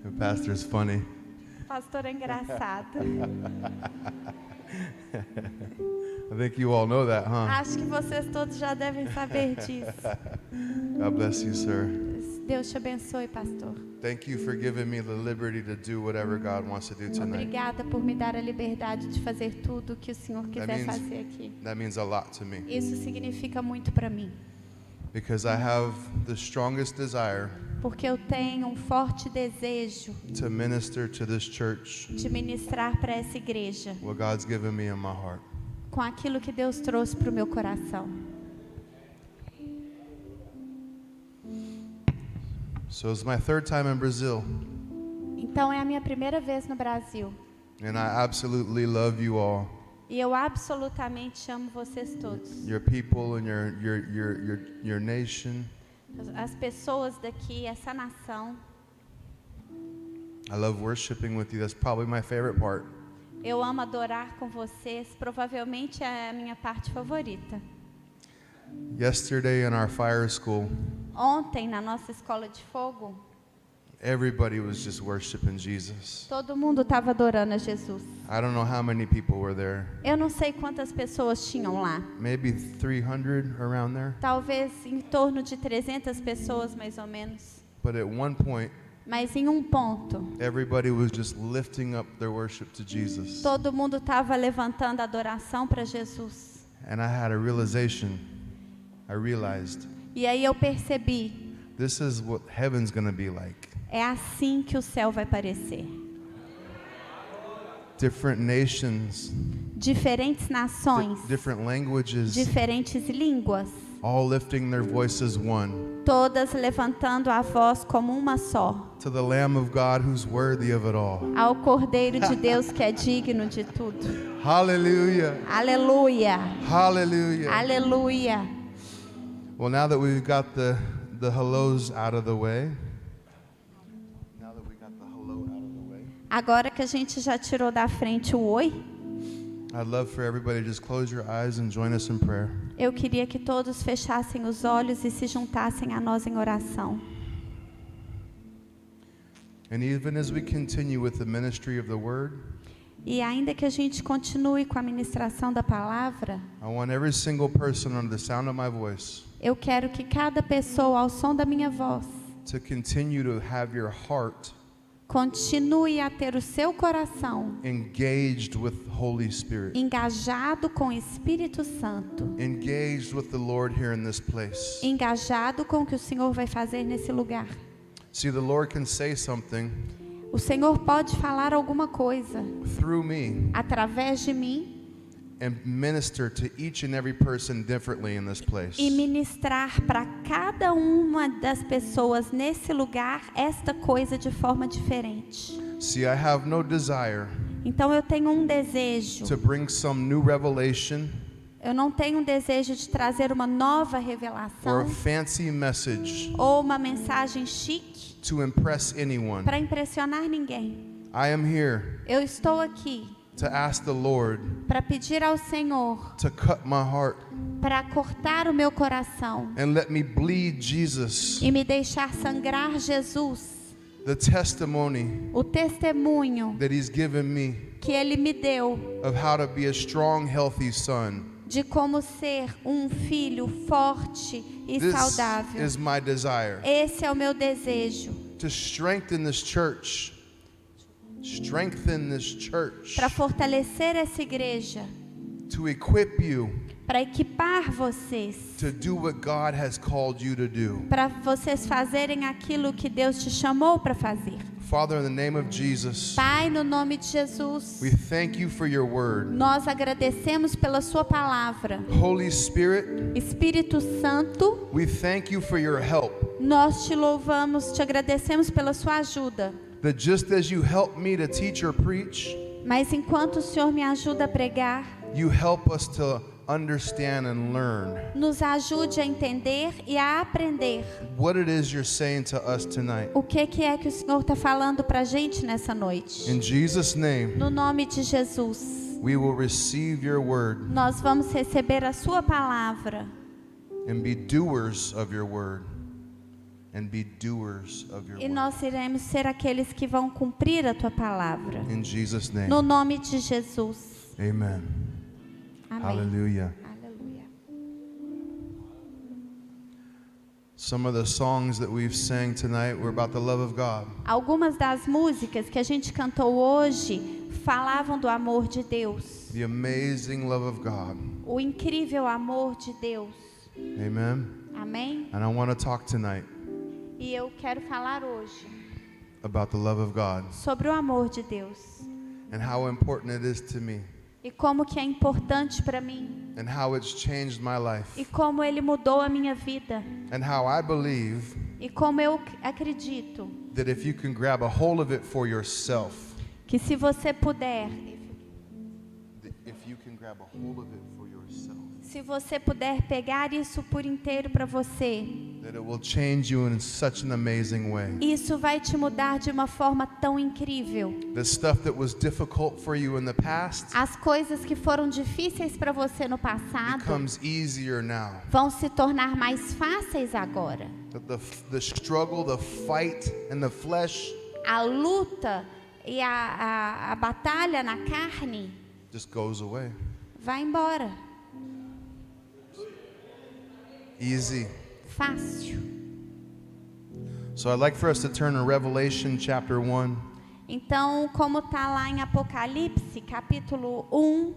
The pastor's funny. Pastor é engraçado. I think you all know that, huh? Acho que vocês todos já devem saber disso. God bless you, sir. Deus te abençoe, pastor. Thank you for giving me the liberty to do whatever God wants to do tonight. Obrigada por me dar a liberdade de fazer tudo o que o Senhor quiser means- fazer aqui. That means a lot to me Isso significa muito para mim, because I have the strongest desire porque eu tenho um forte desejo to minister to this church de ministrar para essa igreja what God's given me in my heart. com aquilo que Deus trouxe para o meu coração. So it's my third time in Brazil, Então é a minha primeira vez no Brasil and I absolutely love you all, e eu absolutamente amo vocês todos. your people and your nation. As pessoas daqui, essa nação. I love worshiping with you. That's probably my favorite part. Eu amo adorar com vocês. Provavelmente é a minha parte favorita. Yesterday in our fire school, Ontem, na nossa escola de fogo, everybody was just worshiping Jesus. todo mundo estava adorando a Jesus. I don't know how many people were there. Eu não sei quantas pessoas tinham lá. Maybe 300 around there. Talvez em torno de 300 pessoas, mais ou menos. But at one point, Mas em um ponto, everybody was just lifting up their worship to Jesus. todo mundo estava levantando a adoração para Jesus. And I had a realization. I realized E aí eu percebi, this is what heaven's going to be like. é assim que o céu vai parecer. Different nations, Diferentes nações, different languages, diferentes línguas, all lifting their voices one todas levantando a voz como uma só, to the Lamb of God who's worthy of it all. ao Cordeiro de Deus que é digno de tudo. Hallelujah. Aleluia, Hallelujah. aleluia. Well, now that we've got the hellos out of the way. Now that we got the hello out of the way. Agora que a gente já tirou da frente o oi, I'd love for everybody to just close your eyes and join us in prayer. eu queria que todos fechassem os olhos e se juntassem a nós em oração. And even as we continue with the ministry of the word, E ainda que a gente continue com a ministração da palavra, I want every single person under the sound of my voice eu quero que cada pessoa ao som da minha voz to continue to have your heart continue a ter o seu coração engaged with Holy Spirit, engajado com o Espírito Santo, engaged with the Lord here in this place. engajado com o que o Senhor vai fazer nesse lugar. See, the Lord can say something O Senhor pode falar alguma coisa through me através de mim and minister to each and every person differently in this place. e ministrar para cada uma das pessoas nesse lugar esta coisa de forma diferente. See, I have no desire Então eu tenho um desejo. to bring some new revelation Eu não tenho um desejo de trazer uma nova or a revelação fancy message ou uma mensagem chique to impress anyone. para impressionar ninguém. I am here Eu estou aqui to ask the Lord para pedir ao Senhor to cut my heart para cortar o meu coração and let me bleed Jesus, e me deixar sangrar Jesus, the testimony o testemunho that He's given me que Ele me deu of how to be a strong, healthy son. de como ser um filho forte e This saudável. is my desire, Esse é o meu desejo, to strengthen this church, para fortalecer essa igreja, to equip you para equipar vocês, to do what God has called you to do. para vocês fazerem aquilo que Deus te chamou para fazer. Father, in the name of Jesus, Pai, no nome de Jesus, we thank you for your word. nós agradecemos pela sua palavra. Holy Spirit, Espírito Santo, we thank you for your help. nós te louvamos, te agradecemos pela sua ajuda. That just as you help me to teach or preach, Mas enquanto o Senhor me ajuda a pregar, you help us to understand and learn nos ajude a entender e a aprender what it is you're saying to us tonight. o que é que o Senhor está falando para a gente nessa noite. In Jesus' name, No nome de Jesus, we will receive your word nós vamos receber a sua palavra and be doers of your word and be doers of your E word. nós iremos ser aqueles que vão cumprir a tua palavra. In Jesus' name. No nome de Jesus. Amen. Amém. Hallelujah. Aleluia. Some of the songs that we've sang tonight were about the love of God. Algumas das músicas que a gente cantou hoje falavam do amor de Deus. The amazing love of God. O incrível amor de Deus. Amen. Amém? And I want to talk tonight E eu quero falar hoje about the love of God sobre o amor de Deus. and how important it is to me E como que é importante para mim. and how it's changed my life E como ele mudou a minha vida. and how I believe E como eu acredito that if you can grab a hold of it for yourself, que se você puder, if you can grab a hold of it for yourself, se você puder pegar isso por inteiro para você, that it will change you in such an amazing way. isso vai te mudar de uma forma tão incrível. The stuff that was difficult for you in the past As coisas que foram difíceis para você no passado becomes easier now. vão se tornar mais fáceis agora. The struggle, the fight in the flesh A luta e a batalha na carne just goes away. vai embora. Easy. Fácil. So I'd like for us to turn to Revelation chapter 1. Então, como está lá em Apocalipse, capítulo 1.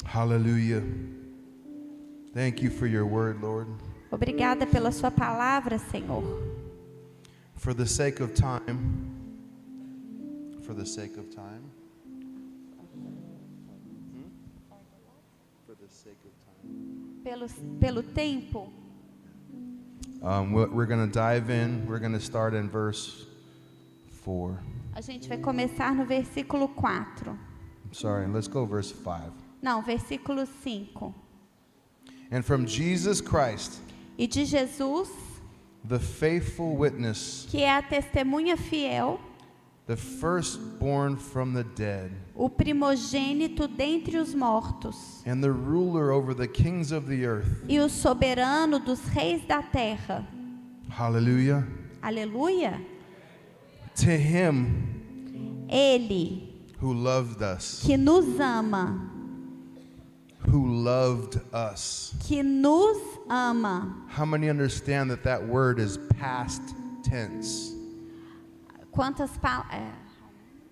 Hallelujah. Thank you for your word, Lord. Obrigada pela sua palavra, Senhor. For the sake of time. For the sake of time. For the sake of time. Pelo tempo, We're going to dive in. We're going to start in verse 4. a gente vai começar no versículo 4. I'm sorry, let's go verse 5. Não, versículo 5. And from Jesus Christ, E de Jesus, the faithful witness, que é a testemunha fiel, the firstborn from the dead, o primogênito dentre os mortos, and the ruler over the kings of the earth. e o soberano dos reis da terra. Hallelujah. Aleluia! To him Ele, who loved us, que nos ama, who loved us. que nos ama. How many understand that that word is past tense? Quantas palavras?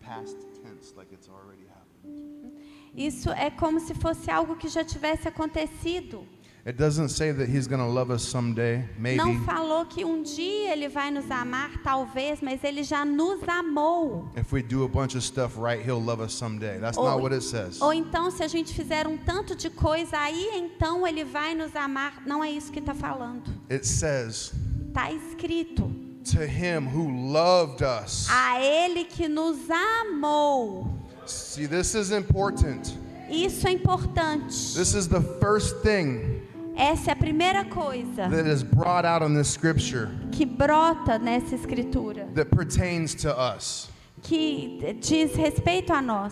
Past tense, like it's already happened. Isso é como se fosse algo que já tivesse acontecido. It doesn't say that he's going to love us someday, maybe. Não falou que um dia ele vai nos amar, talvez, mas ele já nos amou. If we do a bunch of stuff right, he'll love us someday. That's not what it says. Ou então, se a gente fizer um tanto de coisa, aí então ele vai nos amar. Não é isso que está falando. It says, Está escrito. to him who loved us. A ele que nos amou. See, this is important. Isso é importante. This is the first thing Essa é a primeira coisa that is brought out in this scripture que brota nessa escritura, that pertains to us. que diz respeito a nós.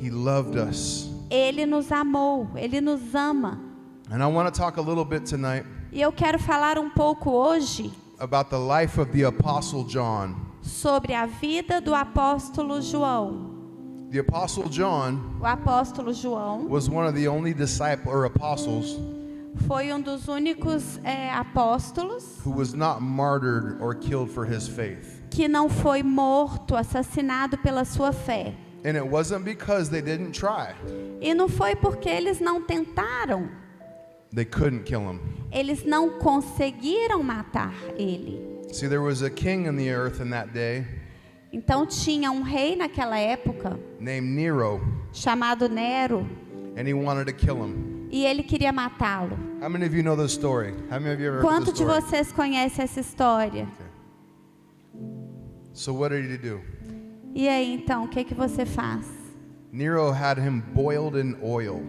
He loved us. Ele nos amou, ele nos ama. And I want to talk a little bit tonight E eu quero falar um pouco hoje about the life of the Apostle John. sobre a vida do apóstolo João. The Apostle John O apóstolo João was one of the only apostles foi um dos únicos apóstolos who was not martyred or killed for his faith. que não foi morto, assassinado pela sua fé. And it wasn't because they didn't try. E não foi porque eles não tentaram. They couldn't kill him. Eles não conseguiram matar ele. See, there was a king in the earth in that day Então tinha um rei naquela época named Nero, chamado Nero and he wanted to kill him. e ele queria matá-lo. How many of you know this story? How many of you ever heard Quanto this de story? vocês conhecem essa história? So what did he do? E aí então, o que que você faz? Nero had him boiled in oil.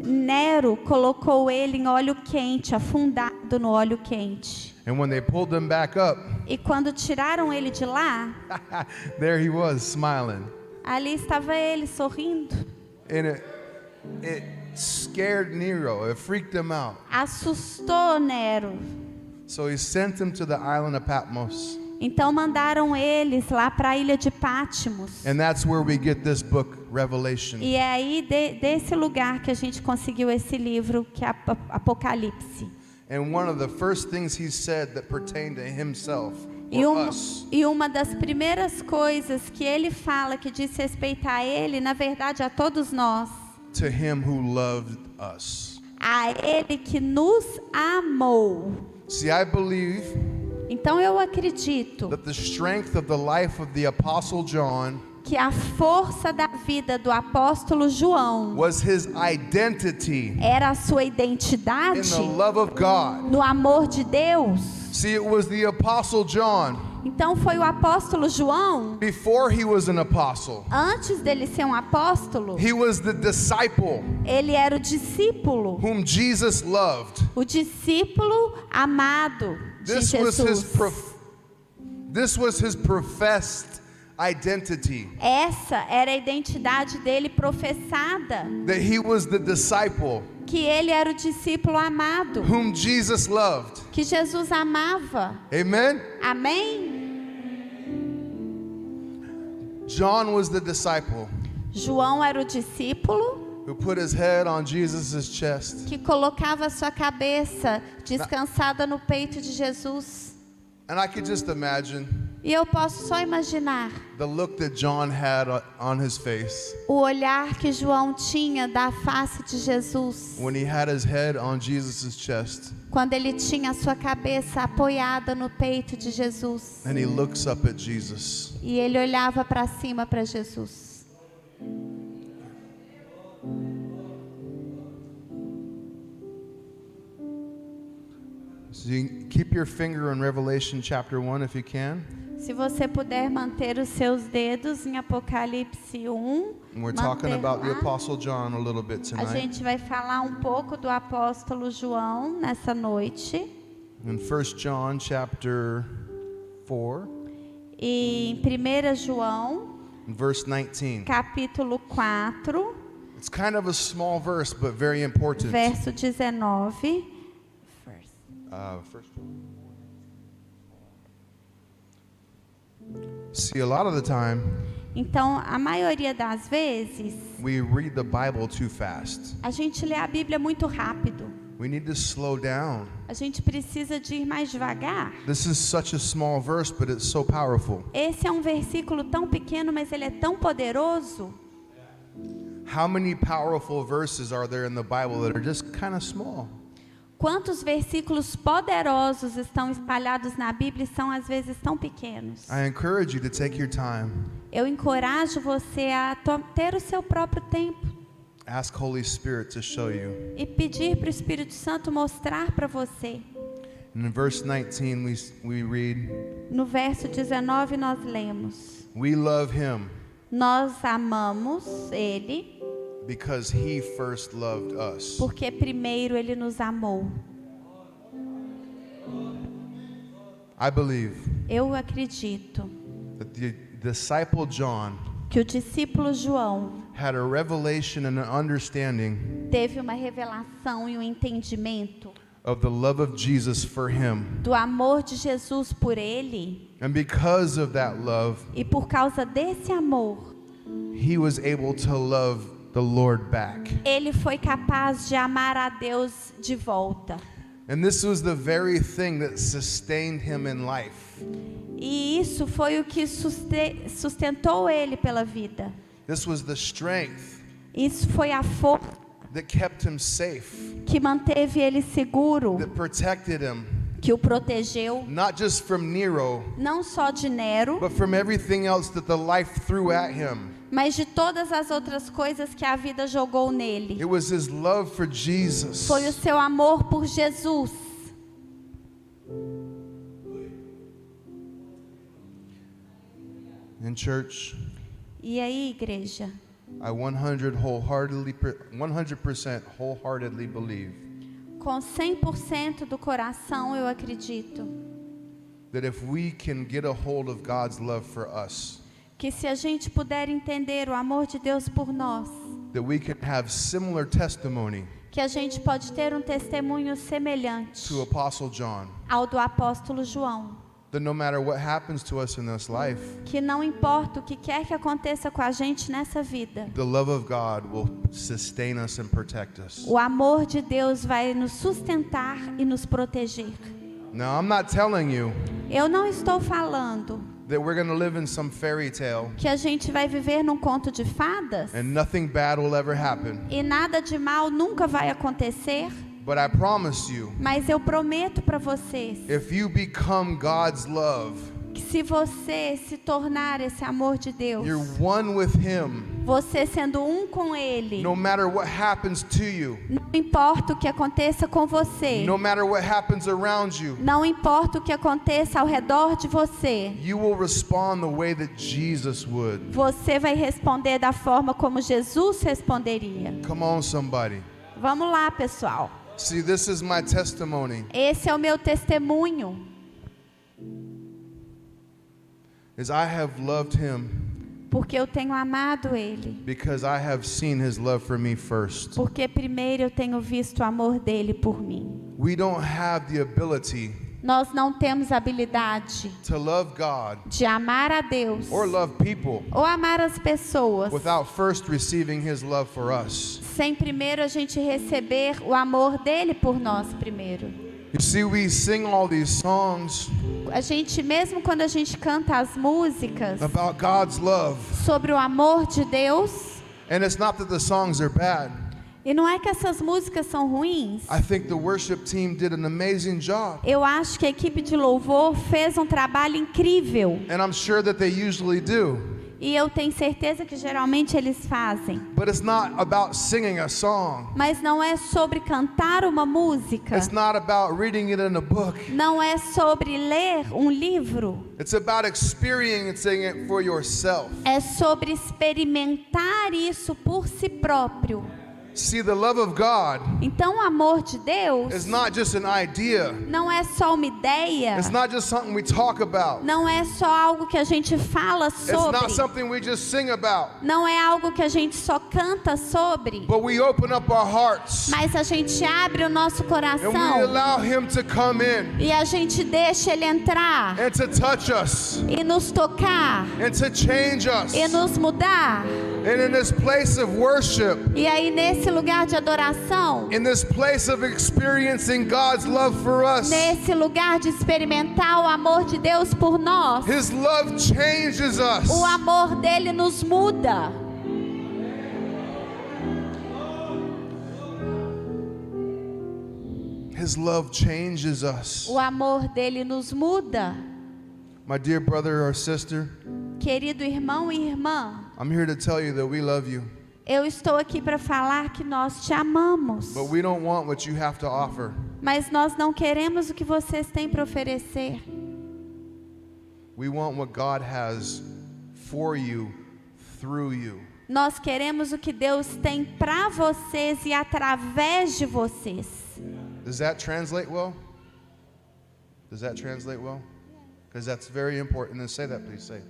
Nero colocou ele em óleo quente, afundado no óleo quente. And when they pulled him back up, E quando tiraram ele de lá, there he was smiling. ali estava ele sorrindo. And scared Nero. It freaked him out. Assustou Nero. So he sent him to the island of Patmos. Então mandaram eles lá para a ilha de Patmos. And that's where we get this book, Revelation. E é aí desse lugar que a gente conseguiu esse livro que é Apocalipse. And one of the first things he said that pertained to himself or us. E uma das primeiras coisas que ele fala que diz respeito a ele, na verdade a todos nós. To him who loved us. A ele que nos amou. See, I believe Então eu acredito that the strength of the life of the Apostle John que a força da vida do apóstolo João was his identity era a sua in identidade the love of God. no amor de Deus. See, it was the Apostle John, Então foi o apóstolo João, before he was an apostle, antes dele ser um apóstolo, he was the disciple ele era o discípulo, whom Jesus loved. o discípulo amado de This was Jesus. this was his professed identity, Essa era a identidade dele professada, that he was the disciple que ele era o discípulo amado, whom Jesus loved. que Jesus amava. Amen? Amém? John was the disciple João era o discípulo who put his head on Jesus' chest. que colocava sua cabeça descansada no peito de Jesus. And I could just imagine E eu posso só imaginar the look that John had on his face o olhar que João tinha da face de Jesus, when he had his head on Jesus' chest quando ele tinha a sua cabeça apoiada no peito de Jesus. and he looks up at Jesus. E ele olhava para cima para Jesus. So you keep your finger on Revelation chapter 1 if you can. Se você puder manter os seus dedos em Apocalipse 1, And we're talking manter about the lá. Apostle John a little bit A tonight. gente vai falar um pouco do apóstolo João nessa noite. In 1 John chapter 4, E em 1 João, in verse 19. capítulo 4, It's kind of a small verse, but very important. verso 19. First. See, a lot of the time, Então, a maioria das vezes, we read the Bible too fast. a gente lê a Bíblia muito rápido. We need to slow down. A gente precisa de ir mais devagar. This is such a small verse, but it's so powerful. Esse é um versículo tão pequeno, mas ele é tão poderoso. How many powerful verses are there in the Bible that are just kind of small? Quantos versículos poderosos estão espalhados na Bíblia e são às vezes tão pequenos? I encourage you to take your time. Eu encorajo você a ter o seu próprio tempo Ask Holy Spirit to show you. e pedir para o Espírito Santo mostrar para você. And in verse 19 we read, No verso 19 nós lemos: we love him nós amamos Ele because he first loved us. porque primeiro Ele nos amou. I believe Eu acredito that the disciple John que o discípulo João had a revelation and an understanding teve uma revelação e um entendimento of the love of Jesus for him. do amor de Jesus por ele, And because of that love, e por causa desse amor, he was able to love the Lord back. ele foi capaz de amar a Deus de volta. And this was the very thing that sustained him in life. E isso foi o que sustentou ele pela vida. This was the strength Isso foi a força that kept him safe, que manteve ele seguro, that protected him, que o protegeu, not just from Nero, não só de Nero, but from everything else that the life threw at him. mas de todas as outras coisas que a vida jogou nele. It was his love for Jesus. Foi o seu amor por Jesus. In church, E aí, igreja? I 100% wholeheartedly believe Com 100% do coração eu acredito that if we can get a hold of God's love for us, que se a gente puder entender o amor de Deus por nós, that we can have similar testimony que a gente pode ter um testemunho semelhante to Apostle John. ao do apóstolo João. That no matter what happens to us in this life, Que não importa o que quer que aconteça com a gente nessa vida, the love of God will sustain us and protect us. o amor de Deus vai nos sustentar e nos proteger. Now, I'm not telling you Eu não estou falando that we're going to live in some fairy tale que a gente vai viver num conto de fadas and nothing bad will ever happen. e nada de mal nunca vai acontecer, But I promise you, mas eu prometo para vocês if you become God's love, que se você se tornar esse amor de Deus, you're one with Him. você sendo um com Ele, No matter what happens to you, não importa o que aconteça com você, no matter what happens around you, não importa o que aconteça ao redor de você, you will respond the way that Jesus would. você vai responder da forma como Jesus responderia. Come on, somebody. Vamos lá, pessoal. See, this is my testimony. Esse é o meu testemunho. Is I have loved Him Porque eu tenho amado Ele. because I have seen His love for me first. Porque primeiro eu tenho visto o amor dele por mim. We don't have the ability Nós não temos habilidade to love God de amar a Deus or love people ou amar as pessoas without first receiving His love for us. sem primeiro a gente receber o amor dele por nós primeiro. You see, we sing all these songs A gente, mesmo quando a gente canta as músicas about God's love, sobre o amor de Deus, and it's not that the songs are bad. e não é que essas músicas são ruins, I think the worship team did an amazing job, eu acho que a equipe de louvor fez um trabalho incrível. and I'm sure that they usually do. E eu tenho certeza que geralmente eles fazem. But it's not about singing a song. Mas não é sobre cantar uma música. It's not about reading it in a book. Não é sobre ler um livro. It's about experiencing it for yourself. É sobre experimentar isso por si próprio. See, the love of God Então o amor de Deus is not just an idea. não é só uma ideia. It's not just something we talk about. Não é só algo que a gente fala It's sobre. not something we just sing about. Não é algo que a gente só canta sobre. But we open up our hearts Mas a gente abre o nosso and we coração allow Him to come in e a gente deixa ele entrar and to touch us e nos tocar and to change us. e nos mudar. And in this place of worship, E aí nesse lugar de adoração, in this place of experiencing God's love for us, nesse lugar de experimentar o amor de Deus por nós, His love changes us. o amor dele nos muda. His love changes us. O amor dele nos muda. My dear brother or sister, Querido irmão e irmã, I'm here to tell you that we love you, eu estou aqui para falar que nós te amamos. but we don't want what you have to offer. Mas nós não queremos o que vocês têm para oferecer. We want what God has for you through you. Nós queremos o que Deus tem para vocês e através de vocês. Does that translate well? Does that translate well? Because that's very important. And say that, please. Say.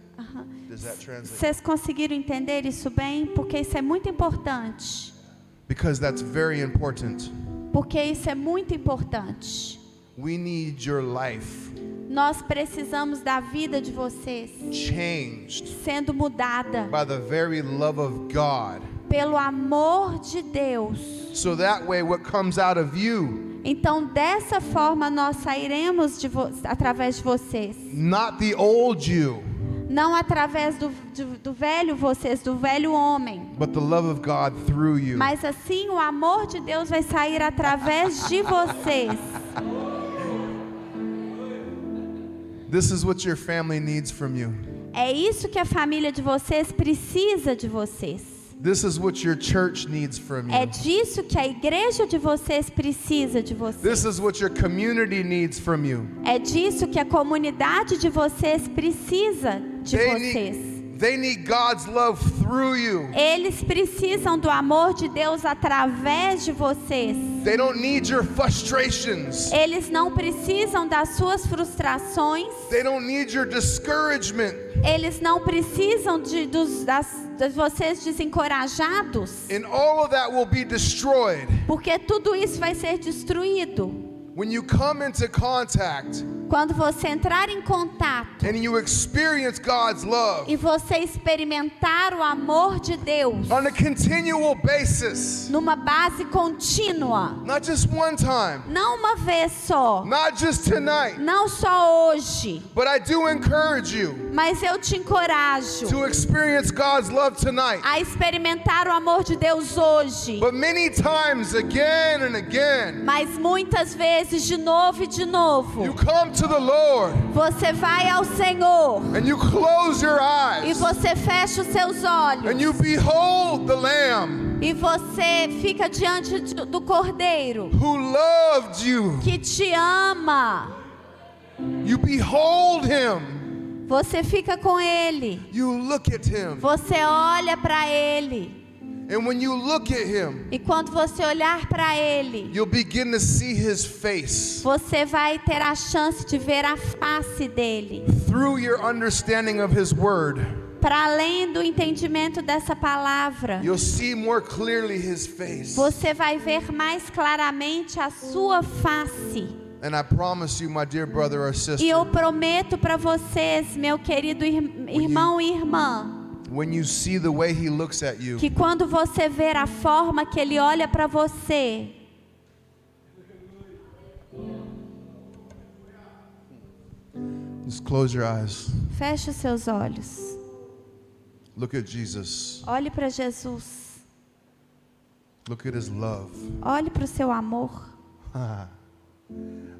Does that translate? Vocês conseguiram entender isso bem? Porque isso é muito importante. Because that's very important. Porque isso é muito importante. We need your life Nós precisamos da vida de vocês changed sendo mudada by the very love of God. pelo amor de Deus. So that way what comes out of you, Então, dessa forma, nós sairemos através de vocês. not the old you, Não através do velho vocês, do velho homem. but the love of God through you. Mas assim, o amor de Deus vai sair através de vocês. This is what your family needs from you. É isso que a família de vocês precisa de vocês. This is what your church needs from É you. disso que a igreja de vocês precisa de vocês. This is what your community needs from you. É disso que a comunidade de vocês precisa de vocês. They need God's love through you. Eles precisam do amor de Deus através de vocês. They don't need your frustrations. Eles não precisam das suas frustrações. They don't need your discouragement. Eles não precisam de vocês desencorajados. And all of that will be destroyed Porque tudo isso vai ser destruído. when you come into contact Quando você entrar em contato and you experience God's love e você experimentar o amor de Deus on a continual basis. numa base contínua, Not just one time, não uma vez só, not just tonight, não só hoje, but I do encourage you mas eu te encorajo to experience God's love tonight. a experimentar o amor de Deus hoje, But many times, again and again, mas muitas vezes de novo e de novo. you come to the Lord Você vai ao Senhor and you close your e eyes você fecha os seus olhos and you behold the Lamb e você fica diante do Cordeiro who loved you. que te ama. You behold Him. Você fica com Ele, You look at Him. você olha para Ele And when you look at Him, e quando você olhar para Ele, you'll begin to see His face você vai ter a chance de ver a face dele. through your understanding of His Word. Para além do entendimento dessa palavra, You'll see more clearly His face. você vai ver mais claramente a sua face. And I promise you, my dear brother or E sister, eu prometo para vocês, meu querido irmão e irmã, when you see the way He looks at you, que quando você ver a forma que Ele olha para você, just close your eyes. feche os seus olhos. Look at Jesus. Olhe para Jesus. Look at His love. Olhe para o seu amor.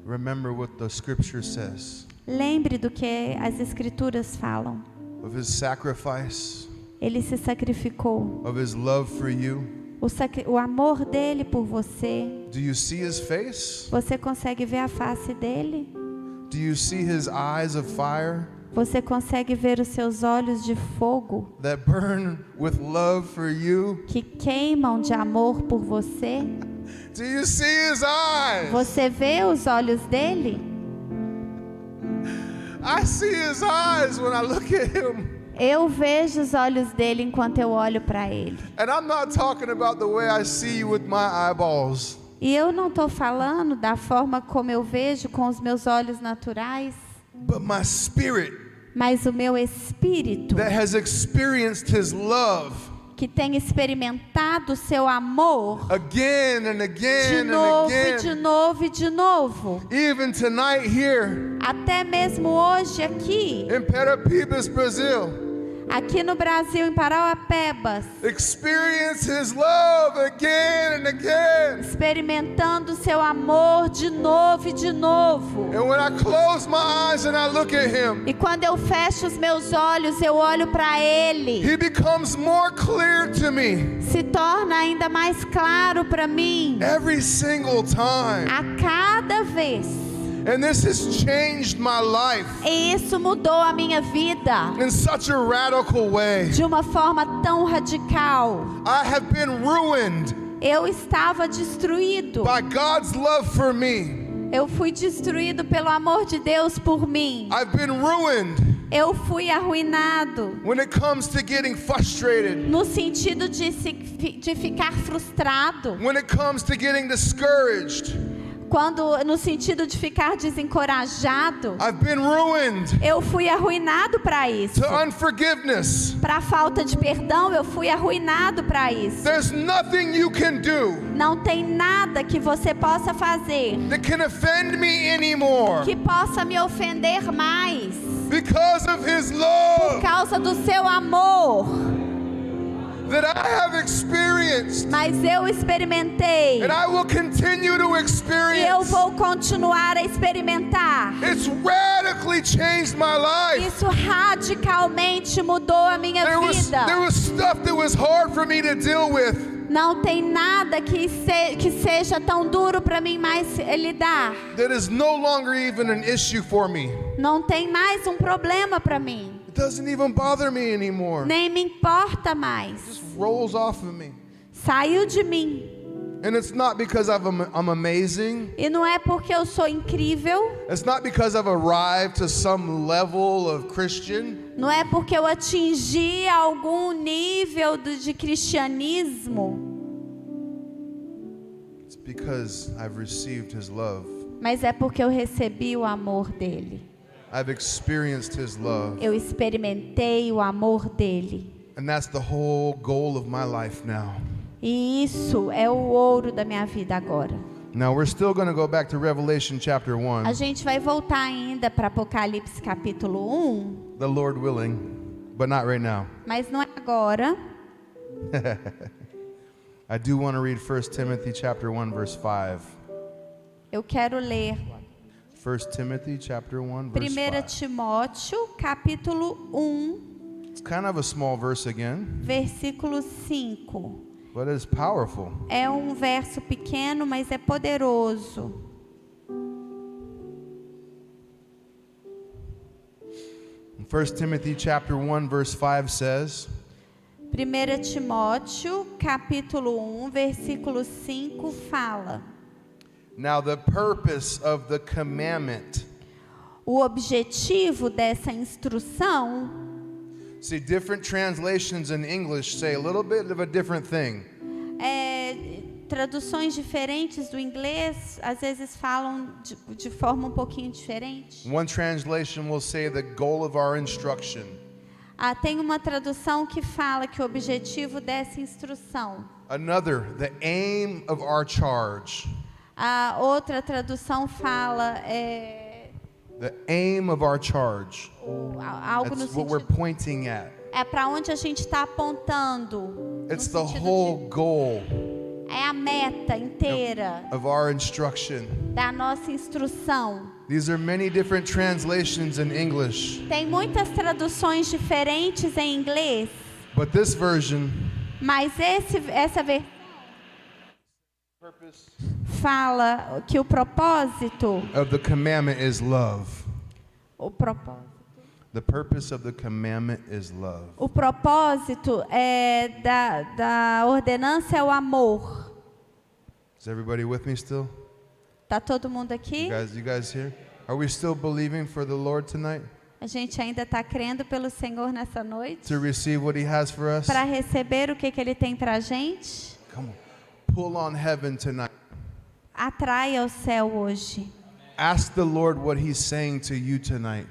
Remember what the Scripture says Lembre do que as Escrituras falam. of His sacrifice, Ele se sacrificou. of His love for you. O amor dele por você. Do you see His face? Você consegue ver a face dele? Do you see His eyes of fire Você consegue ver os seus olhos de fogo that burn with love for you? que queimam de amor por você? Do you see His eyes? Você vê os olhos dele? I see His eyes when I look at Him. Eu vejo os olhos dele enquanto eu olho para ele. And I'm not talking about the way I see you with my eyeballs. E eu não estou falando da forma como eu vejo com os meus olhos naturais, But my spirit mas o meu espírito, that has experienced His love que tem experimentado o seu amor again and de again and novo e again. de novo e de novo. Even tonight here Até mesmo hoje aqui, in Parapebas, Brazil. aqui no Brasil, em Parauapebas, Experience His love again and again. experimentando o seu amor de novo e de novo. And when I close my eyes and I look at Him, E quando eu fecho os meus olhos, eu olho para Ele. He becomes more clear to me Se torna ainda mais claro para mim every single time. a cada vez. And this has changed my life E isso mudou a minha vida in such a radical way. de uma forma tão radical. I have been ruined Eu estava destruído. by God's love for me. Eu fui destruído pelo amor de Deus por mim. I've been ruined Eu fui arruinado when it comes to getting frustrated, no sentido de ficar frustrado, when it comes to getting discouraged. no sentido de ficar desencorajado. I've been ruined Eu fui arruinado para isso. to unforgiveness. Para a falta de perdão, eu fui arruinado para isso. There's nothing you can do Não tem nada que você possa fazer that can offend me anymore que possa me ofender mais because of His por love causa do seu amor. that I have experienced, Mas eu experimentei and I will continue to e eu experience. vou continuar a experimentar. It's radically changed my life. Isso radicalmente mudou a minha There vida. was stuff that was hard for me to deal with. Não tem nada que seja tão duro para mim mais lidar. That is no longer even an issue for me. Não tem mais um problema para mim. doesn't even bother me anymore. Nem me importa It mais. just rolls off of me. Saiu de mim. And it's not because I'm amazing. E não é porque eu sou incrível. It's not because I've arrived to some level of Christian. Não é porque eu atingi algum nível de cristianismo. It's because I've received His love. Mas é porque eu recebi o amor dele. I've experienced His love. Eu experimentei o amor dele. And that's the whole goal of my life now. E isso é o ouro da minha vida agora. Now we're still going to go back to Revelation chapter 1, A gente vai voltar ainda para Apocalipse capítulo 1, the Lord willing, but not right now. mas não é agora. I do want to read 1 Timothy chapter 1 verse 5. Eu quero ler 1 Timothy chapter 1 verse 1 5. Timóteo capítulo 1, It's kind of a small verse again, versículo 5. but it's powerful. É um verso pequeno, mas é poderoso. In 1 Timothy chapter 1 verse 5 says, 1 Timóteo capítulo 1, versículo 5 fala: now the purpose of the commandment. o objetivo dessa instrução. See, different translations in English say a little bit of a different thing. Traduções diferentes do inglês às vezes falam de forma um pouquinho diferente. One translation will say the goal of our instruction. Tem uma tradução que fala que o objetivo dessa instrução. Another, the aim of our charge. A outra tradução fala The aim of our charge. algo no That's what we're sentido, pointing at. é para onde a gente está apontando. It's No the sentido whole goal é a meta inteira of our instruction. da nossa instrução. These are many different translations in English, Tem muitas traduções diferentes em inglês, but this version mas essa versão fala que o propósito, of the commandment is love. o propósito The purpose of the commandment is love. O propósito da ordenança é o amor. Is everybody with me still? Tá todo mundo aqui? You guys here? Are we still believing for the Lord tonight A gente ainda está crendo pelo Senhor nessa noite to receive what He has for us? para receber o que Ele tem para a gente? Come on, pull on heaven tonight. Atraia o céu hoje. Ask the Lord what He's saying to you tonight.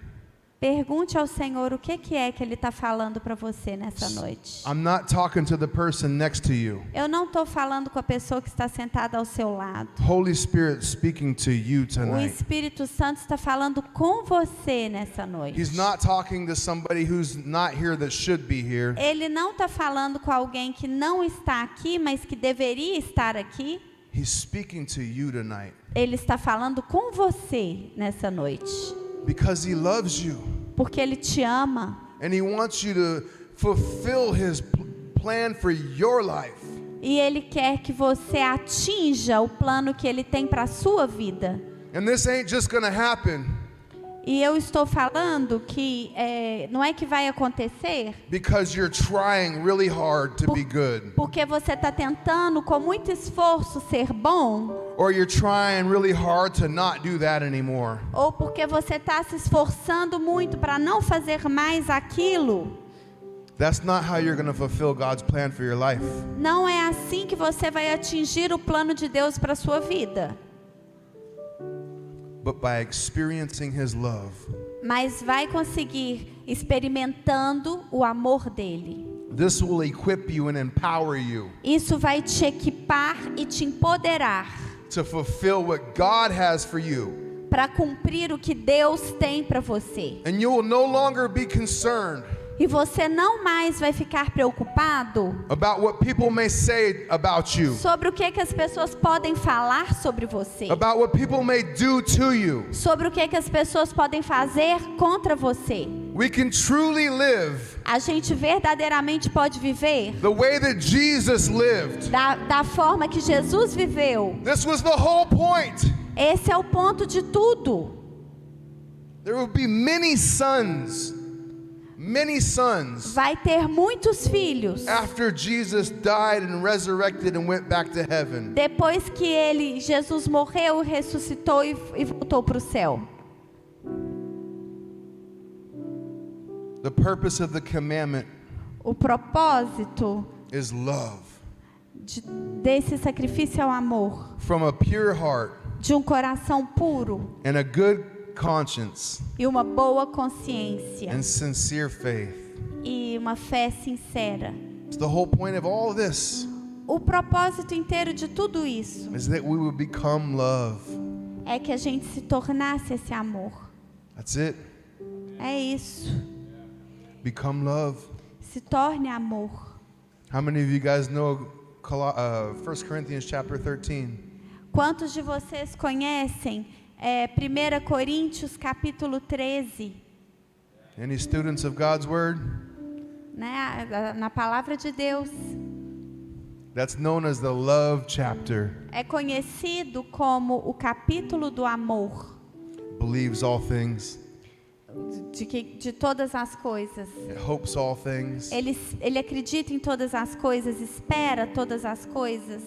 Pergunte ao Senhor o que é que Ele está falando para você nessa noite. I'm not talking to the person next to you. Eu não estou falando com a pessoa que está sentada ao seu lado. Holy Spirit speaking to you O tonight. Espírito Santo está falando com você nessa noite. He's not talking to somebody who's not here that should be here. Ele não está falando com alguém que não está aqui, mas que deveria estar aqui. He's speaking to you tonight Ele está falando com você nessa noite. because He loves you Porque Ele te ama. and He wants you to fulfill His plan for your life. E Ele quer que você atinja o plano que Ele tem para a sua vida. And this ain't just going to happen E eu estou falando que não é que vai acontecer because you're trying really hard to be good, porque você está tentando com muito esforço ser bom, or you're trying really hard to not do that anymore. ou porque você está se esforçando muito para não fazer mais aquilo. That's not how you're going to fulfill God's plan for your life. Não é assim que você vai atingir o plano de Deus para a sua vida. But by experiencing His love. Mas vai conseguir experimentando o amor dele. This will equip you and empower you Isso vai te equipar e te empoderar to fulfill what God has for you. para cumprir o que Deus tem para você. And you will no longer be concerned E você não mais vai ficar preocupado about what people may say about you, sobre o que as pessoas podem falar sobre você, about what people may do to you. sobre o que as pessoas podem fazer contra você. We can truly live A gente verdadeiramente pode viver the way that Jesus lived. da forma que Jesus viveu. This was the whole point. Esse é o ponto de tudo. There will be many sons, many sons vai ter muitos filhos. after Jesus died and resurrected and went back to heaven. Depois que Jesus morreu, ressuscitou e voltou para o céu. The purpose of the commandment O propósito is love. desse sacrifício é o amor. From a pure heart De um coração puro and a good conscience e uma boa consciência. and sincere faith. E uma fé sincera. It's the whole point of all this O propósito inteiro de tudo isso is that we would become love. é que a gente se tornasse esse amor. That's it. É isso. Become love. Se torne amor. How many of you guys know 1 Corinthians chapter 13? Quantos de vocês conhecem 1 Coríntios capítulo 13? Any students of God's word? Né? Na palavra de Deus. That's known as the love chapter. É conhecido como o capítulo do amor. Believes all things. De todas as coisas. It hopes all things. Ele acredita em todas as coisas, espera todas as coisas.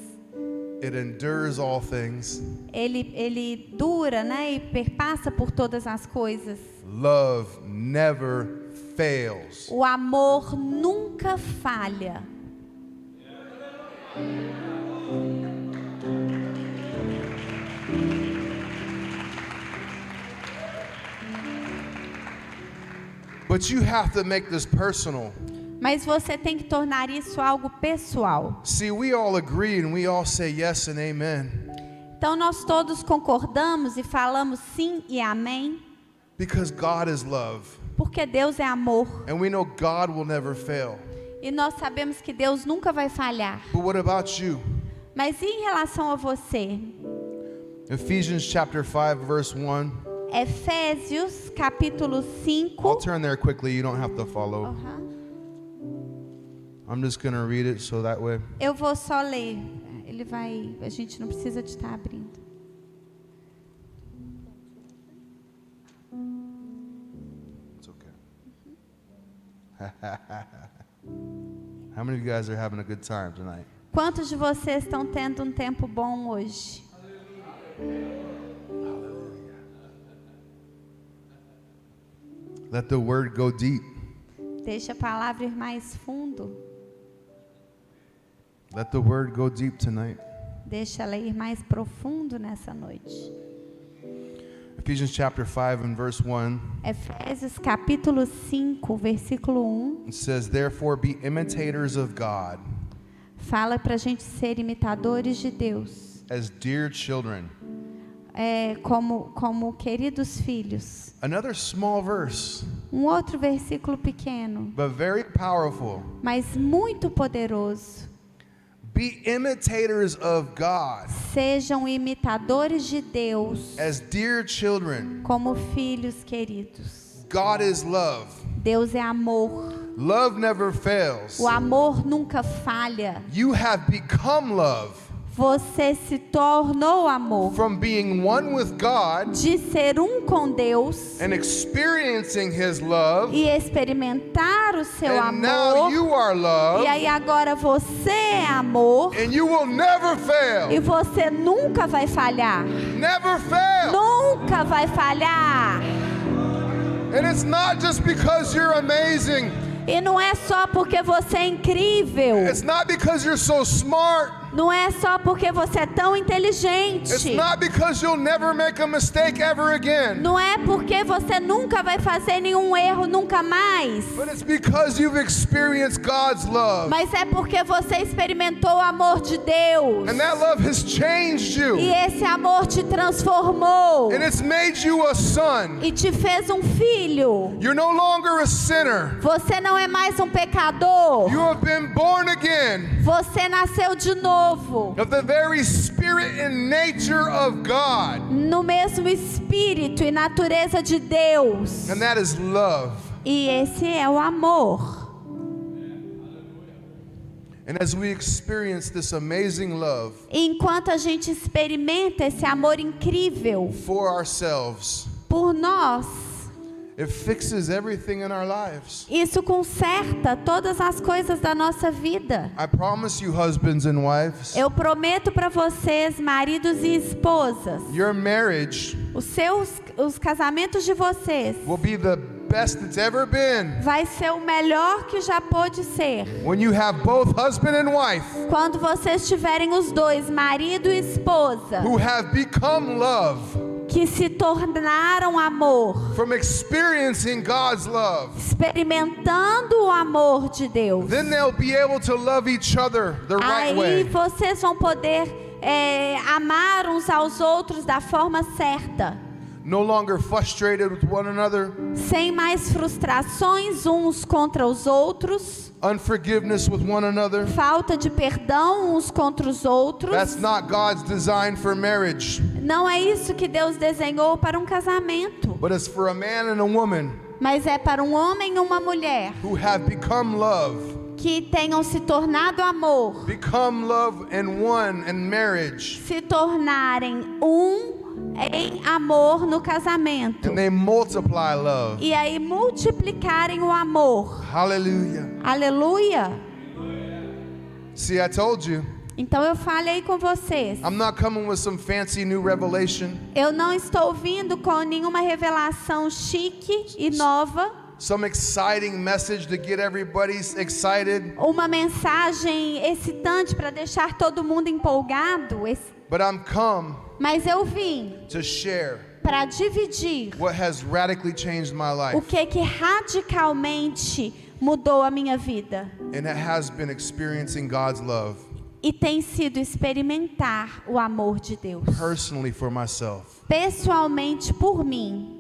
It endures all things. Ele dura, né, e perpassa por todas as coisas. Love never fails. O amor nunca falha. But you have to make this personal. Mas você tem que tornar isso algo pessoal. See, we all agree and we all say yes and amen. Então nós todos concordamos e falamos sim e amém, Because God is love. porque Deus é amor. And we know God will never fail. E nós sabemos que Deus nunca vai falhar. But what about you? Mas e em relação a você? Ephesians chapter 5 verse 1. Efésios capítulo 5. I'll turn there quickly, you don't have to follow. Aham. I'm just going to read it so that way. Eu vou só ler. A gente não precisa de estar abrindo. It's okay. How many of you guys are having a good time tonight? Quantos de vocês estão tendo um tempo bom hoje? Let the word go deep. Deixa a palavra ir mais fundo. Let the word go deep tonight. Deixa ela ir mais profundo nessa noite. Ephesians chapter 5 and verse 1. Efésios capítulo 5, versículo 1. It says, therefore be imitators of God Fala para a gente ser imitadores de Deus. as dear children. Como queridos filhos. Another small verse, Outro versículo pequeno, but very powerful. mas muito poderoso. Be imitators of God Sejam imitadores de Deus as dear children. como filhos queridos. God is love. Deus é amor. Love never fails. O amor nunca falha. You have become love Você se tornou amor. from being one with God De ser um com Deus and experiencing His love. e experimentar o seu And now amor. you are love E aí agora você é amor. and you will never fail. E você nunca vai falhar. Never fail. Nunca vai falhar. And it's not just because you're amazing. E não é só porque você é incrível. It's not because you're so smart. Não é só porque você é tão It's inteligente. not because you'll never make a mistake ever again. Não é porque você nunca vai fazer nenhum erro nunca mais. But it's because you've experienced God's love. Mas é porque você experimentou o amor de Deus. And that love has changed E you. esse amor te transformou. And it's made you a son. E te fez um filho. You're no longer a sinner. Você não é mais um pecador. You have been born again Você nasceu de novo. of the very spirit and nature of God. No mesmo espírito e natureza de Deus. And that is love. E esse é o amor. And as we experience this amazing love E enquanto a gente experimenta esse amor incrível for ourselves, por nós, It fixes everything in our lives. Isso conserta todas as coisas da nossa vida. I promise you, husbands and wives, Eu prometo para vocês, maridos e esposas, your marriage os casamentos de vocês will be the best it's ever been vai ser o melhor que já pôde ser. when you have both husband and wife Quando vocês tiverem os dois, marido e esposa, who have become love que se tornaram amor, from experiencing God's love. experimentando o amor de Deus. Then they'll be able to love each other the right Aí way. vocês vão poder amar uns aos outros da forma certa, No longer frustrated with one another, sem mais frustrações uns contra os outros, unforgiveness with one another. falta de perdão uns contra os outros. That's not God's design for marriage, Não é isso que Deus desenhou para um casamento, but it's for a man and a woman mas é para um homem e uma mulher who have become love, que tenham se tornado amor, become love and one in marriage, se tornarem em amor no casamento, and they multiply love. e aí multiplicarem o amor. Hallelujah. Aleluia! See, I told you, Então eu falei com vocês, I'm not coming with some fancy new revelation, eu não estou vindo com nenhuma revelação chique e nova, some exciting message to get everybody excited, uma mensagem excitante para deixar todo mundo empolgado, but I'm come mas eu vim to share para dividir what has radically changed my o life, que radicalmente mudou a minha vida, and it has been experiencing God's love e tem sido experimentar o amor de Deus, personally for myself, pessoalmente por mim,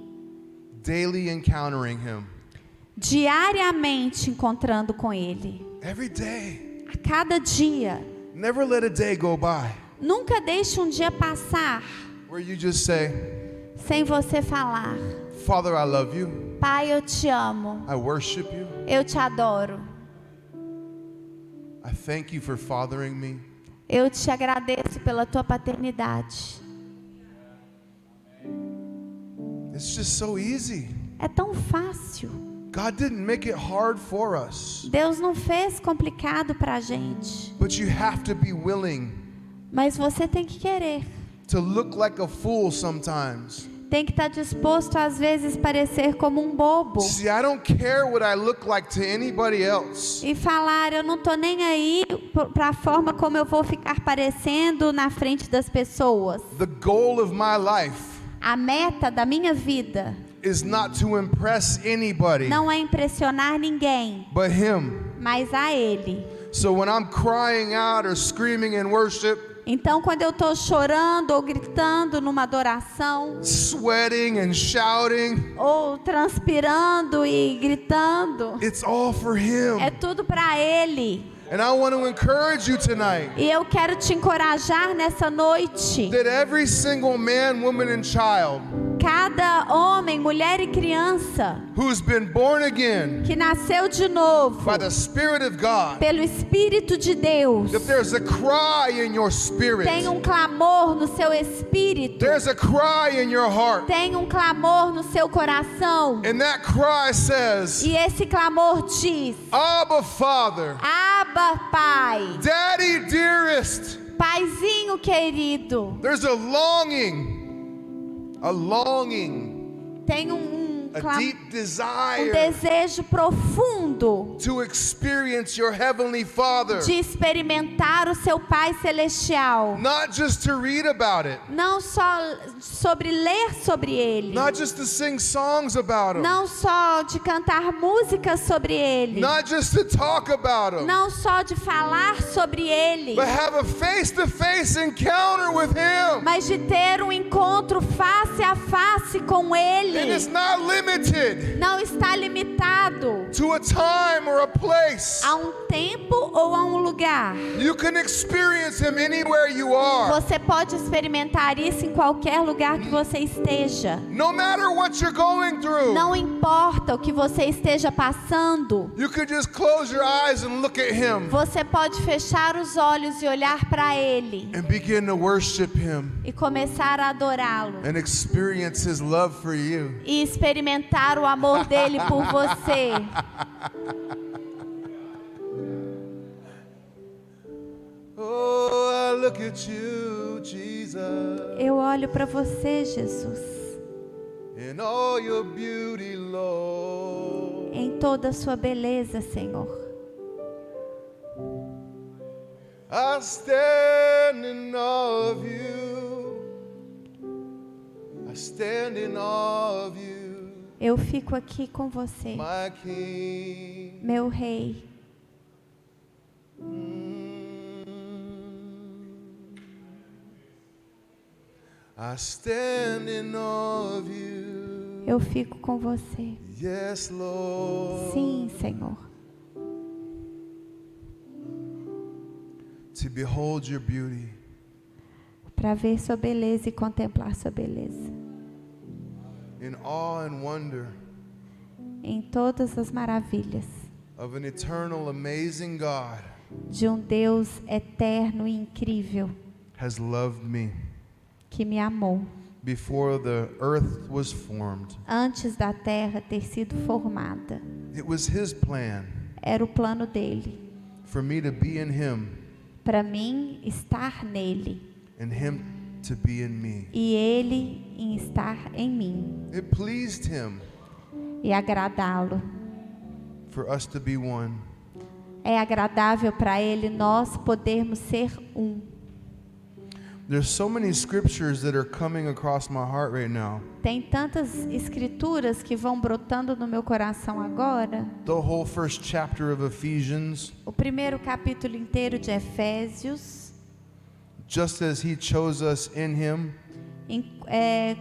daily encountering Him, diariamente encontrando com Ele, every day. a cada dia. Never let a day go by Nunca deixe um dia passar where you just say, sem você falar: Father, I love you, Pai, eu te amo, I worship you, eu te adoro, I thank you for fathering me. eu te agradeço pela tua paternidade. It's just so easy. É tão fácil. God didn't make it hard for us, Deus não fez complicado pra gente, but you have to be willing mas você tem que querer. to look like a fool sometimes. Tem que estar disposto às vezes parecer como um bobo See, I don't care what I look like to anybody else. e falar: eu não tô nem aí para a forma como eu vou ficar parecendo na frente das pessoas. The goal of my life A meta da minha vida is not to impress anybody não é impressionar ninguém, but Him. mas a Ele. So when I'm crying out or screaming in worship, Então, quando eu estou chorando ou gritando numa adoração, sweating and shouting, ou transpirando e gritando, it's all for Him. é tudo para Ele. And I want to encourage you tonight E eu quero te encorajar nessa noite. that every single man, woman, and child Cada homem, mulher e criança who's been born again que nasceu de novo by the Spirit of God, pelo Espírito de Deus, that there's a cry in your spirit, tem um clamor no seu espírito, there's a cry in your heart, tem um clamor no seu coração. and that cry says, E esse clamor diz: Abba, Father, Abba, Pai, Daddy, dearest. Paizinho querido. There's a longing, Tem a deep desire desejo profundo to experience your Heavenly Father, de experimentar o seu Pai Celestial. not just to read about it, Não só sobre ler sobre Ele, not just to sing songs about Him, não só de cantar músicas sobre Ele, not just to talk about Him, não só de falar sobre Ele, but have a face-to-face encounter with Him. mas de ter um encontro face a face com And Ele. it's not limited Não está limitado to a time or a place. a um tempo ou a um lugar. You can experience Him anywhere you are. Você pode experimentar isso em qualquer lugar que você esteja. No matter what you're going through, Não importa o que você esteja passando. you could just close your eyes and look at Him Você pode fechar os olhos e olhar para Ele and begin to worship Him e começar a adorá-lo and experience His love for you. e experimentar experimentar o amor dele por você. Oh, I look at you, Jesus, Eu olho para você, Jesus, in all your beauty, Lord. em toda a sua beleza, Senhor. I stand in awe of you. I stand in awe of you, Eu fico aqui com você, my King. meu Rei. I stand in awe of you. Eu fico com você. Yes, Lord. Sim, Senhor. To behold your beauty, Para ver sua beleza e contemplar sua beleza. in awe and wonder Em todas as maravilhas of an eternal, amazing God de um Deus eterno e incrível has loved me que me amou before the earth was formed. antes da terra ter sido formada. It was His plan Era o plano dele, for me to be in Him para mim estar nele and Him to be in me. e ele em estar em mim It pleased Him e agradá-lo. for us to be one. É agradável para ele nós podermos ser um. There's so many scriptures that are coming across my heart right now. Tem tantas escrituras que vão brotando no meu coração agora. The whole first chapter of Ephesians, O primeiro capítulo inteiro de Efésios, just as He chose us in Him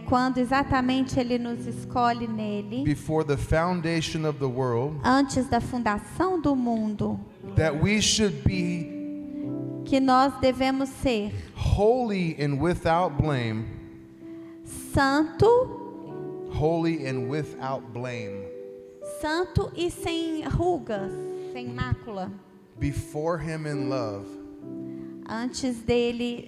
quando exatamente ele nos escolhe nele, before the foundation of the world, antes da fundação do mundo, that we should be que nós devemos ser holy and without blame, santo e sem rugas, sem mácula, before Him in love, antes dele,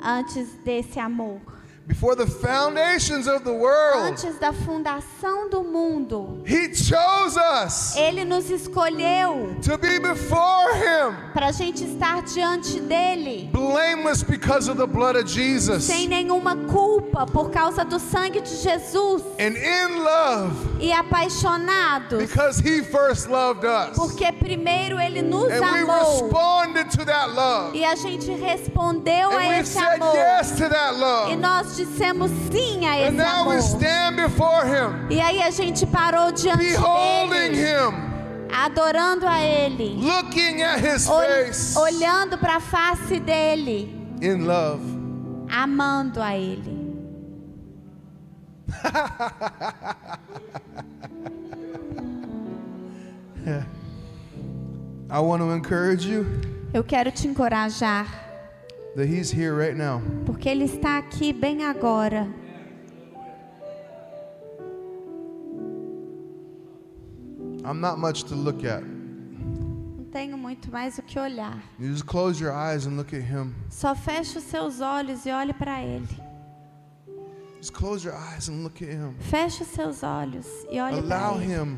antes desse amor, before the foundations of the world. antes da fundação do mundo. He chose us Ele nos escolheu to be before Him, para a gente estar diante dele, blameless because of the blood of Jesus, sem nenhuma culpa por causa do sangue de Jesus, and in love e apaixonados because He first loved us, porque primeiro ele nos and we amou responded to that love, e a gente respondeu and a we esse said amor yes to that e love, nós dissemos sim a and esse now we amor. stand before Him, E aí a gente parou diante beholding dele, Him, adorando a ele, looking at His face, olhando para a face dele, in love. amando a ele. I want to encourage you Eu quero te encorajar, that He's here right now. porque ele está aqui bem agora. I'm not much to look at. Não tenho muito mais o que olhar. You just close your eyes and look at Him. Só feche os seus olhos e olhe para ele. Just close your eyes and look at Him. Feche os seus olhos e olhe para Allow ele. Him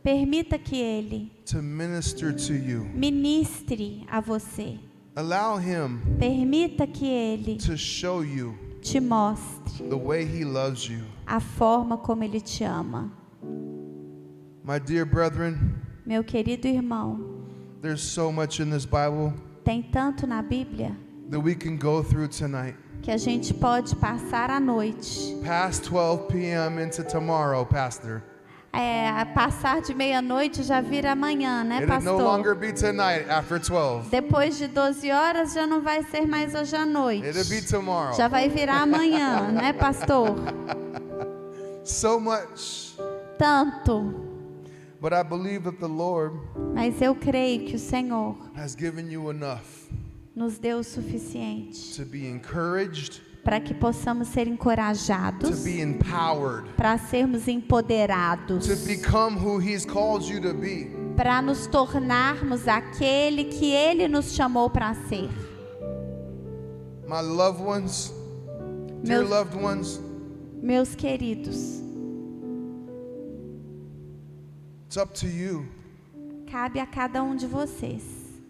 Permita que ele to minister to you. ministre a você. Allow Him Permita que ele to show you te mostre the way He loves you. a forma como ele te ama. My dear brethren, Meu querido irmão, there's so much in this Bible tem tanto na Bíblia that we can go through tonight. que a gente pode passar a noite. Past 12 p.m. into tomorrow, Pastor. Passar de meia-noite já vira amanhã, né, It'll no pastor? longer be tonight after 12. Depois de 12 horas já não vai ser mais hoje à noite. It'll be tomorrow. Já vai virar amanhã, né, pastor? So much. Tanto. But I believe that the Lord Mas eu creio que o Senhor has given you enough nos deu o suficiente to be encouraged, para que possamos ser to encorajados, be empowered, para sermos empoderados, to become who He's called you to be. para nos tornarmos aquele que Ele nos chamou para ser. My loved ones, dear Meus- loved ones, Meus queridos, It's up to you cabe a cada um de vocês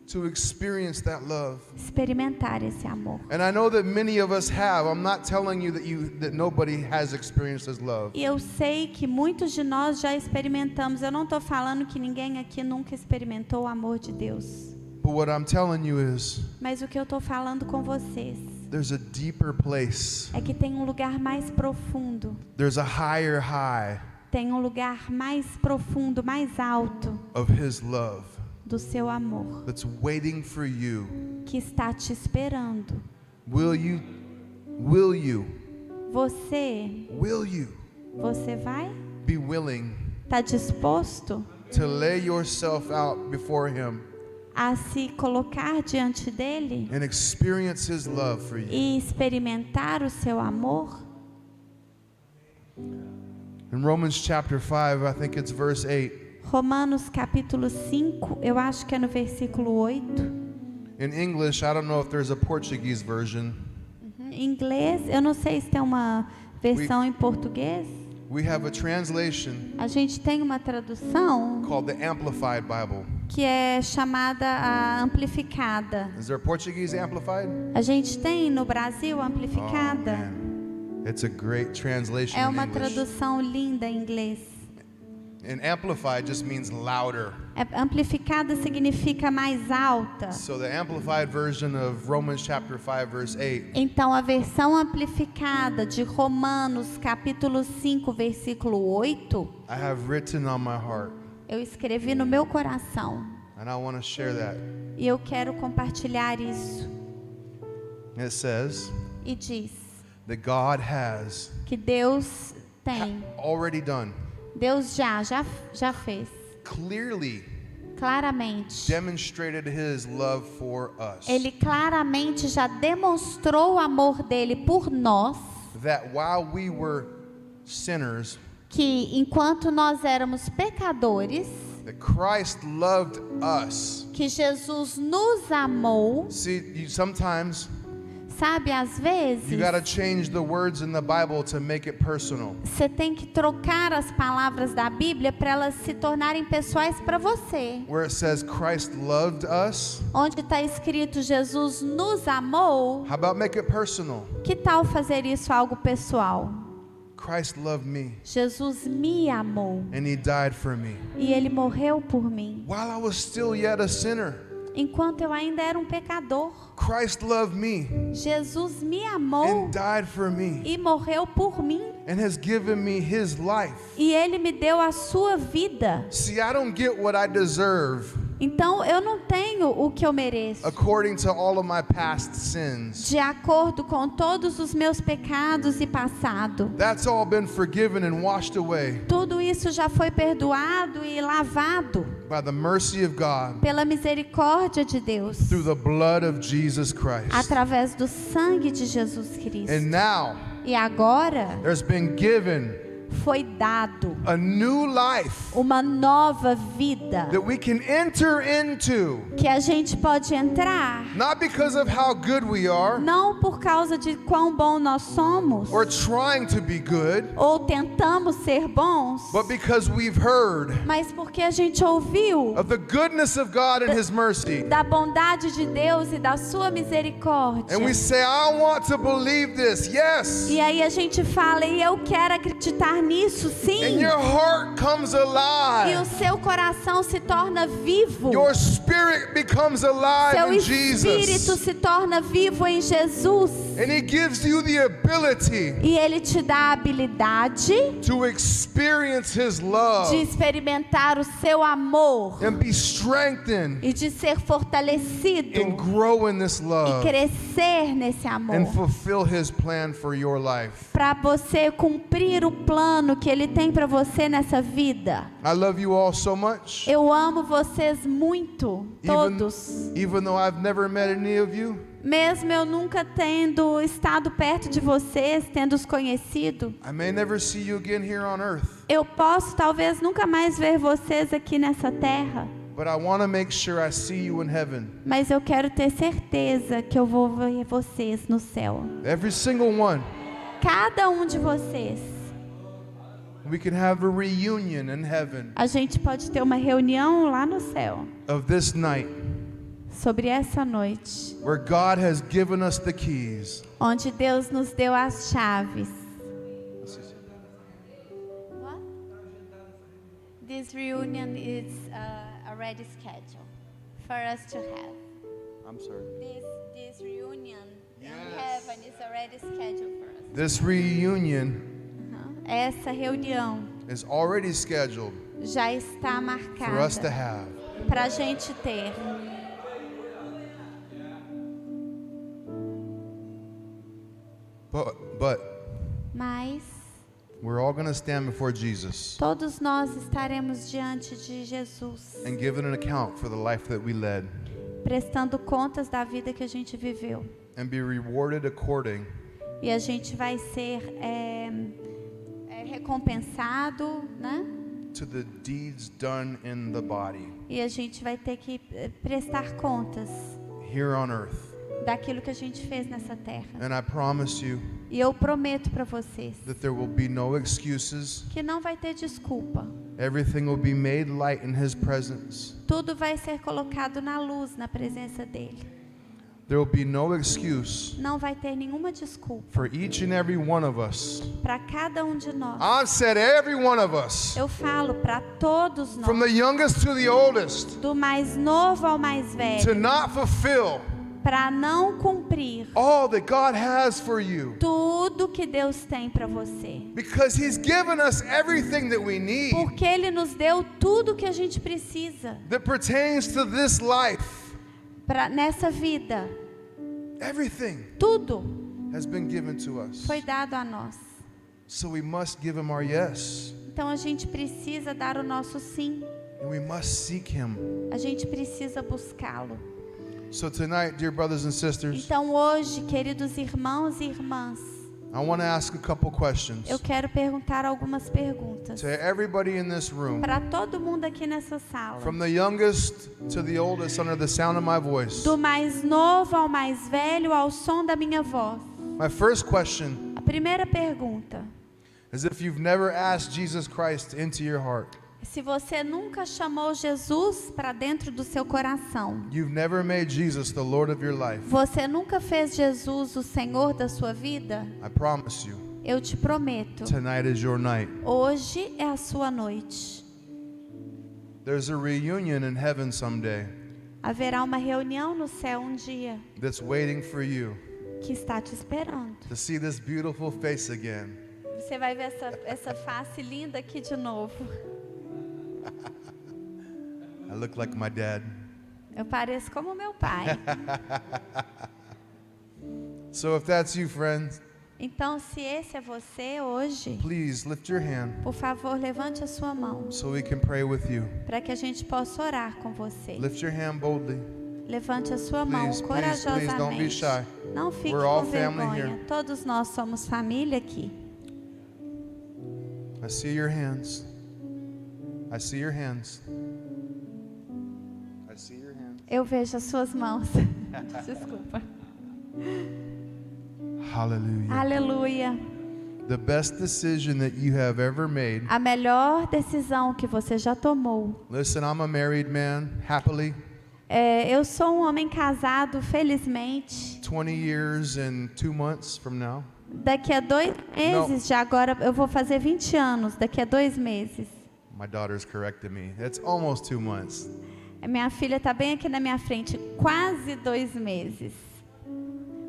to experience that love. experimentar esse amor. And I know that many of us have. I'm not telling you that nobody has experienced His love. E eu sei que muitos de nós já experimentamos. Eu não estou falando que ninguém aqui nunca experimentou o amor de Deus. But what I'm telling you is Mas o que eu estou falando com vocês there's a deeper place. é que tem um lugar mais profundo. There's a higher high Tem um lugar mais profundo, mais alto of His love do seu amor, that's waiting for you. que está te esperando. Will you Você vai? be willing Está disposto to lay yourself out before Him a se colocar diante dele and experience His love for you? e experimentar o seu amor? In Romans chapter 5, I think it's verse 8. Romanos capítulo 5, eu acho que é no versículo 8. In English, I don't know if there's a Portuguese version. Em inglês, eu não sei se tem uma versão em português. We have a translation A gente tem uma tradução called the Amplified Bible. que é chamada a amplificada. Is there Portuguese Amplified? A gente tem no Brasil a amplificada. man. It's a great translation É in uma English. tradução linda em inglês. And amplified just means louder. Amplificada significa mais alta. So the amplified version of Romans chapter 5 verse 8 Então a versão amplificada de Romanos capítulo 5, versículo 8, I have written on my heart, eu escrevi no meu coração. and I want to share that. E eu quero compartilhar isso. It says E diz that God has que Deus tem. already done, Deus já fez. clearly Claramente. demonstrated His love for us. Ele claramente já demonstrou o amor dele por nós, That while we were sinners, que enquanto nós éramos pecadores, that Christ loved us. que Jesus nos amou. See, sometimes Sabe, às vezes, you got to change the words in the Bible to make it personal. você tem que trocar as palavras da Bíblia para elas se tornarem pessoais para você. Where it says Christ loved us, Onde está escrito Jesus nos amou, how about make it personal? que tal fazer isso algo pessoal? Christ loved me Jesus me amou and He died for me. e Ele morreu por mim. While I was still yet a sinner, Enquanto eu ainda era um pecador, Christ loved me Jesus me amou and died for me e morreu por mim. and has given me His life. E Ele me deu a sua vida. See, I don't get what I deserve Então eu não tenho o que eu mereço. according to all of my past sins. De acordo com todos os meus pecados e passado. That's all been forgiven and washed away Tudo isso já foi perdoado e lavado by the mercy of God pela misericórdia de Deus, through the blood of Jesus Christ. através do sangue de Jesus Cristo. And now E agora there's been given foi dado a new life uma nova vida that we can enter into, que a gente pode entrar, not because of how good we are não por causa de quão bom nós somos or trying to be good, ou tentamos ser bons, but because we've heard mas porque a gente ouviu of the goodness of God and His mercy. da bondade de Deus e da sua misericórdia. And we say, I want to believe this. Yes. E aí a gente fala, e eu quero acreditar nisso, sim. And your heart comes E o alive. seu coração se torna vivo. Your spirit becomes alive Seu in espírito Jesus. se torna vivo em Jesus. And He gives you the ability E Ele te dá a habilidade to experience His love de experimentar o seu amor and be strengthened e de ser fortalecido and grow in this e love crescer nesse amor. and fulfill His plan for your life. Para você cumprir o plano que Ele tem para você nessa vida. I love you all so much. Eu amo vocês muito, todos. Even though I've never met any of you, Mesmo eu nunca tendo estado perto de vocês, tendo os conhecido, I may never see you again here on earth, eu posso talvez nunca mais ver vocês aqui nessa terra, but I want to make sure I see you in heaven. mas eu quero ter certeza que eu vou ver vocês no céu. Every single one. cada um de vocês. We can have a reunion in heaven A gente pode ter uma reunião lá no céu of this night sobre essa noite, where God has given us the keys. onde Deus nos deu as chaves. What? This reunion is already scheduled for us to have. I'm sorry. This reunion in Yes. heaven is already scheduled for us. This reunion Essa reunião is already scheduled já está for us to marcada have. para a gente ter. But Mas we're all going to stand before Jesus todos nós estaremos diante de Jesus, and give an account for the life that we led prestando contas da vida que a gente viveu. and be rewarded according E a gente vai ser recompensado, né? to the deeds done in the body E a gente vai ter que prestar contas here on earth. daquilo que a gente fez nessa terra. And I promise you E eu prometo para vocês that there will be no excuses. que não vai ter desculpa. Everything will be made light in His presence. Tudo vai ser colocado na luz, na presença dele. There will be no excuse Não vai ter nenhuma desculpa for each and every one of us. para cada um de nós. I said every one of us, Eu falo para todos from the nós, youngest to the oldest, do mais novo ao mais to velho, not fulfill para não cumprir all that God has for you. tudo que Deus tem para você. Because He's given us everything that we need Porque Ele nos deu tudo que a gente precisa that pertains to this life. nessa vida. Everything Tudo has been given to us. foi dado a nós. So we must give Him our yes. Então a gente precisa dar o nosso sim. And we must seek Him. A gente precisa buscá-lo. So tonight, dear brothers and sisters, Então hoje, queridos irmãos e irmãs, I want to ask a couple questions eu quero perguntar algumas perguntas to everybody in this room, para todo mundo aqui nessa sala. from the youngest to the oldest, under the sound of my voice. Do mais novo ao mais velho, ao som da minha voz. My first question A primeira pergunta: is if you've never asked Jesus Christ into your heart, se você nunca chamou Jesus para dentro do seu coração, you've never made Jesus the Lord of your life, você nunca fez Jesus o Senhor da sua vida, I promise you, eu te prometo, tonight is your night. hoje é a sua noite. There's a reunion in heaven someday Haverá uma reunião no céu um dia that's waiting for you que está te esperando. to see this beautiful face again. Você vai ver essa face linda aqui de novo. I look like my dad. Eu pareço como meu pai. So if that's you, friends, Então, se esse é você hoje, please lift your hand por favor, levante a sua mão so we can pray with you. para que a gente possa orar com você. Lift your hand boldly. Levante a sua mão Please, please, please don't be corajosamente. shy. Não fique We're all com family vergonha. here. Todos nós somos família aqui. I see your hands. I see your hands. I see your hands. Eu vejo as suas mãos. Desculpa. Hallelujah. Aleluia. The best decision that you have ever made. A melhor decisão que você já tomou. Listen, I'm a married man, happily, Eu sou um homem casado, felizmente. 20 years and 2 months from now. Daqui a 2 meses, já agora eu vou fazer 20 anos. Daqui a 2 meses. My daughter's corrected me. It's almost 2 months. Minha filha está bem aqui na minha frente. Quase 2 meses.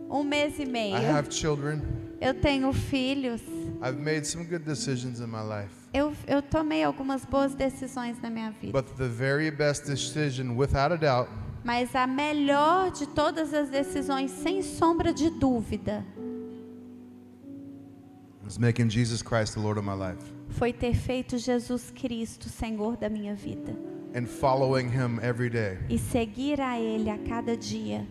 1 mês e meio. I have children. Eu tenho filhos. I've made some good decisions in my life. Eu tomei algumas boas decisões na minha vida. But the very best decision, without a doubt, Mas a melhor de todas as decisões, sem sombra de dúvida, is making Jesus Christ the Lord of my life foi ter feito Jesus Cristo Senhor da minha vida. and following Him every day. E seguir a Ele a cada dia.